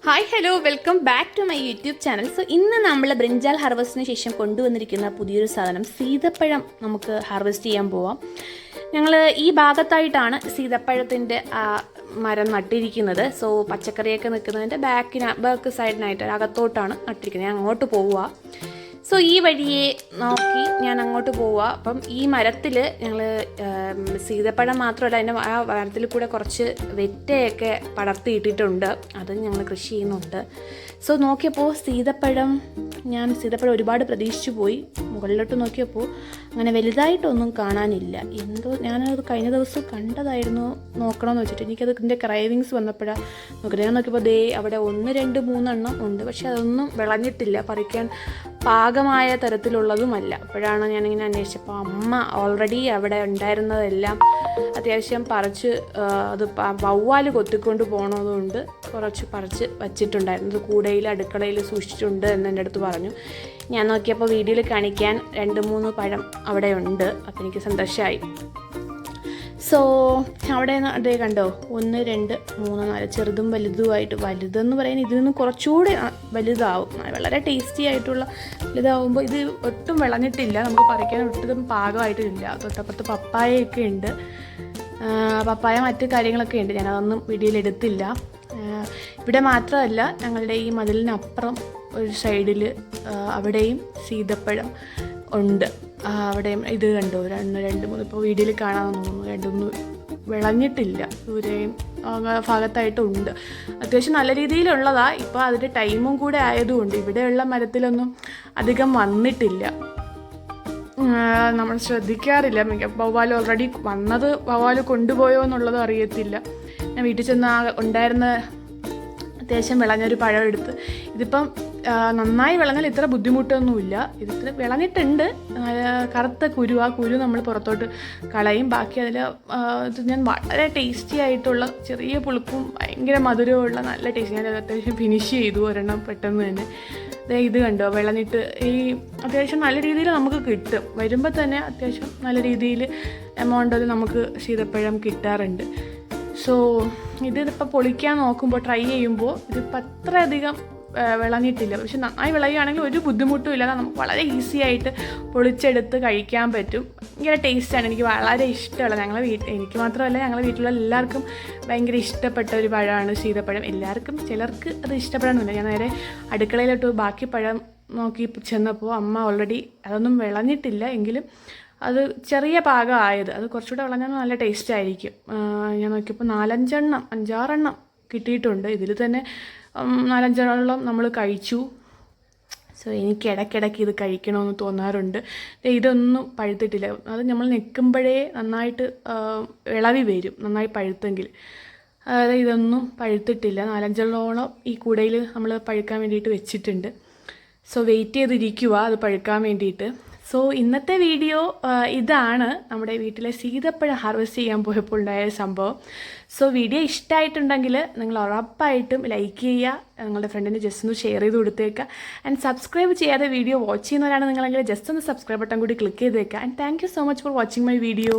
Hi hello welcome back to my YouTube channel. So ഇന്ന് നമ്മൾ brinjal ഹാർവസ്റ്റിന് ശേഷം കൊണ്ടുവന്നിരിക്കുന്ന പുതിയൊരു സാധനം സീതപ്പഴം നമുക്ക് ഹാർവെസ്റ്റ് ചെയ്യാൻ പോവാം. ഞങ്ങൾ ഈ ഭാഗത്തായിട്ടാണ് സീതപ്പഴത്തിൻ്റെ മരം നട്ടിരിക്കുന്നത്. സോ പച്ചക്കറിയൊക്കെ നിൽക്കുന്നതിൻ്റെ ബാക്ക് സൈഡിനായിട്ട് അകത്തോട്ടാണ് നട്ടിരിക്കുന്നത്. ഞാൻ അങ്ങോട്ട് പോവുക. സോ ഈ വഴിയെ നോക്കി ഞാൻ അങ്ങോട്ട് പോവുക. അപ്പം ഈ മരത്തിൽ ഞങ്ങൾ സീതപ്പഴം മാത്രമല്ല, അതിൻ്റെ ആ മരത്തിൽ കൂടെ കുറച്ച് വെറ്റയൊക്കെ പടർത്തിയിട്ടിട്ടുണ്ട്. അത് ഞങ്ങൾ കൃഷി ചെയ്യുന്നുണ്ട്. സോ നോക്കിയപ്പോൾ സീതപ്പഴം ഒരുപാട് പ്രതീക്ഷിച്ചു പോയി. മുകളിലോട്ട് നോക്കിയപ്പോൾ അങ്ങനെ വലുതായിട്ടൊന്നും കാണാനില്ല. എന്തോ ഞാനത് കഴിഞ്ഞ ദിവസം കണ്ടതായിരുന്നു, നോക്കണമെന്ന് വെച്ചിട്ട് എനിക്കത് ഇതിൻ്റെ ക്രൈവിങ്സ് വന്നപ്പോഴാണ് നോക്കുന്നത്. ഞാൻ നോക്കിയപ്പോൾ അവിടെ 1, 2, 3 എണ്ണം ഉണ്ട്. പക്ഷെ അതൊന്നും വിളഞ്ഞിട്ടില്ല, പറിക്കാൻ പാകമായ തരത്തിലുള്ളതുമല്ല. അപ്പോഴാണ് ഞാനിങ്ങനെ അന്വേഷിച്ചപ്പോൾ അമ്മ ഓൾറെഡി അവിടെ ഉണ്ടായിരുന്നതെല്ലാം അത്യാവശ്യം പറിച്ച് അത് വവ്വാൽ കൊത്തിക്കൊണ്ട് പോകണതുകൊണ്ട് കുറച്ച് പറിച്ച് വച്ചിട്ടുണ്ടായിരുന്നു. കൂടയിൽ അടുക്കളയിൽ സൂക്ഷിച്ചിട്ടുണ്ട് എന്ന് എൻ്റെ അടുത്ത് പറഞ്ഞു. ഞാൻ നോക്കിയപ്പോൾ വീഡിയോയിൽ കാണിക്കാൻ 2-3 പഴം അവിടെ ഉണ്ട്. അപ്പോൾ എനിക്ക് സന്തോഷമായി. സോ അവിടെ അതേ കണ്ടോ, 1, 2, 3, 4 ചെറുതും വലുതുമായിട്ട്. വലുതെന്ന് പറയാൻ ഇതിൽ നിന്ന് കുറച്ചുകൂടി വലുതാവും. വളരെ ടേസ്റ്റി ആയിട്ടുള്ള വലുതാവുമ്പോൾ ഇത് ഒട്ടും വിളഞ്ഞിട്ടില്ല, നമുക്ക് പറിക്കാൻ ഒട്ടും പാകമായിട്ടില്ല. തൊട്ടപ്പുറത്ത് പപ്പായയൊക്കെ ഉണ്ട്. പപ്പായ മറ്റു കാര്യങ്ങളൊക്കെ ഉണ്ട്, ഞാനതൊന്നും വീഡിയോയിൽ എടുത്തില്ല. ഇവിടെ മാത്രമല്ല, ഞങ്ങളുടെ ഈ മതിലിനപ്പുറം ഒരു സൈഡിൽ അവിടെയും സീതപ്പഴം ഉണ്ട്. അവിടെയും ഇത് കണ്ടോ, 2, 3 ഇപ്പോൾ വീഡിയോയിൽ കാണാമെന്ന് തോന്നുന്നു. 2 വിളഞ്ഞിട്ടില്ല. ദൂരെയും ഭാഗത്തായിട്ടുണ്ട്. അത്യാവശ്യം നല്ല രീതിയിലുള്ളതാണ്. ഇപ്പോൾ അതിൻ്റെ ടൈമും കൂടെ ആയതുകൊണ്ട് ഇവിടെയുള്ള മരത്തിലൊന്നും അധികം വന്നിട്ടില്ല. നമ്മൾ ശ്രദ്ധിക്കാറില്ല. വവ്വാൽ ഓൾറെഡി വന്നത് വവ്വാൽ കൊണ്ടുപോയോ എന്നുള്ളത് അറിയത്തില്ല. ഞാൻ വീട്ടിൽ ചെന്ന് ഉണ്ടായിരുന്ന അത്യാവശ്യം വിളഞ്ഞൊരു പഴം എടുത്ത്, ഇതിപ്പം നന്നായി വിളഞ്ഞാൽ ഇത്ര ബുദ്ധിമുട്ടൊന്നുമില്ല. ഇതിത്ര വിളഞ്ഞിട്ടുണ്ട്. കറുത്ത കുരു, ആ കുരു നമ്മൾ പുറത്തോട്ട് കളയും. ബാക്കി അതിൽ ഞാൻ വളരെ ടേസ്റ്റി ആയിട്ടുള്ള, ചെറിയ പുളിപ്പും ഭയങ്കര മധുരമുള്ള നല്ല ടേസ്റ്റ്, ഞാൻ അത്യാവശ്യം ഫിനിഷ് ചെയ്തു ഒരെണ്ണം പെട്ടെന്ന് തന്നെ. ഇത് കണ്ടോ വിളഞ്ഞിട്ട്. ഈ അത്യാവശ്യം നല്ല രീതിയിൽ നമുക്ക് കിട്ടും. വരുമ്പോൾ തന്നെ അത്യാവശ്യം നല്ല രീതിയിൽ എമൗണ്ട് നമുക്ക് സീതപ്പഴം കിട്ടാറുണ്ട്. സോ ഇതിപ്പോൾ പൊളിക്കാൻ നോക്കുമ്പോൾ, ട്രൈ ചെയ്യുമ്പോൾ ഇതിപ്പോൾ അത്രയധികം വിളഞ്ഞിട്ടില്ല. പക്ഷെ നന്നായി വിളയുകയാണെങ്കിൽ ഒരു ബുദ്ധിമുട്ടും ഇല്ലാതെ നമുക്ക് വളരെ ഈസി ആയിട്ട് പൊളിച്ചെടുത്ത് കഴിക്കാൻ പറ്റും. ഭയങ്കര ടേസ്റ്റാണ്. എനിക്ക് വളരെ ഇഷ്ടമുള്ള, എനിക്ക് മാത്രമല്ല ഞങ്ങളുടെ വീട്ടിലുള്ള എല്ലാവർക്കും ഭയങ്കര ഇഷ്ടപ്പെട്ട ഒരു പഴമാണ് സീതപ്പഴം. ചിലർക്ക് അത് ഇഷ്ടപ്പെടാനൊന്നുമില്ല. ഞാൻ നേരെ അടുക്കളയിലോട്ട് ബാക്കി പഴം നോക്കി ചെന്നപ്പോൾ അമ്മ ഓൾറെഡി അതൊന്നും വിളഞ്ഞിട്ടില്ല, എങ്കിലും അത് ചെറിയ പാകമായത്, അത് കുറച്ചുകൂടെ വിളഞ്ഞാൽ നല്ല ടേസ്റ്റ് ആയിരിക്കും. ഞാൻ നോക്കിയപ്പോൾ 5-6 എണ്ണം കിട്ടിയിട്ടുണ്ട്. ഇതിൽ തന്നെ 4-5 എണ്ണം നമ്മൾ കഴിച്ചു. സോ എനിക്ക് ഇടയ്ക്കിടയ്ക്ക് ഇത് കഴിക്കണമെന്ന് തോന്നാറുണ്ട്. ഇതൊന്നും പഴുത്തിട്ടില്ല. അത് നമ്മൾ നിൽക്കുമ്പോഴേ നന്നായിട്ട് ഇളവി വരും, നന്നായി പഴുത്തെങ്കിൽ. അതായത് ഇതൊന്നും പഴുത്തിട്ടില്ല. 4-5 എണ്ണോളം ഈ കൂടയിൽ നമ്മൾ പഴുക്കാൻ വേണ്ടിയിട്ട് വെച്ചിട്ടുണ്ട്. സോ വെയിറ്റ് ചെയ്തിരിക്കുക അത് പഴുക്കാൻ വേണ്ടിയിട്ട്. സോ ഇന്നത്തെ വീഡിയോ ഇതാണ്, നമ്മുടെ വീട്ടിലെ സീതപ്പഴം ഹാർവെസ്റ്റ് ചെയ്യാൻ പോയപ്പോൾ ഉണ്ടായ സംഭവം. സോ വീഡിയോ ഇഷ്ടമായിട്ടുണ്ടെങ്കിൽ നിങ്ങൾ ഉറപ്പായിട്ടും ലൈക്ക് ചെയ്യുക, നിങ്ങളുടെ ഫ്രണ്ടിന് ജസ്റ്റ് ഒന്ന് ഷെയർ ചെയ്ത് കൊടുത്തേക്കുക. ആൻഡ് സബ്സ്ക്രൈബ് ചെയ്യാതെ വീഡിയോ വാച്ച് ചെയ്യുന്നവരാണ് നിങ്ങളെങ്കിൽ ജസ്റ്റ് ഒന്ന് സബ്സ്ക്രൈബ് ബട്ടൺ കൂടി ക്ലിക്ക് ചെയ്തേക്കുക. And thank you so much for watching my video.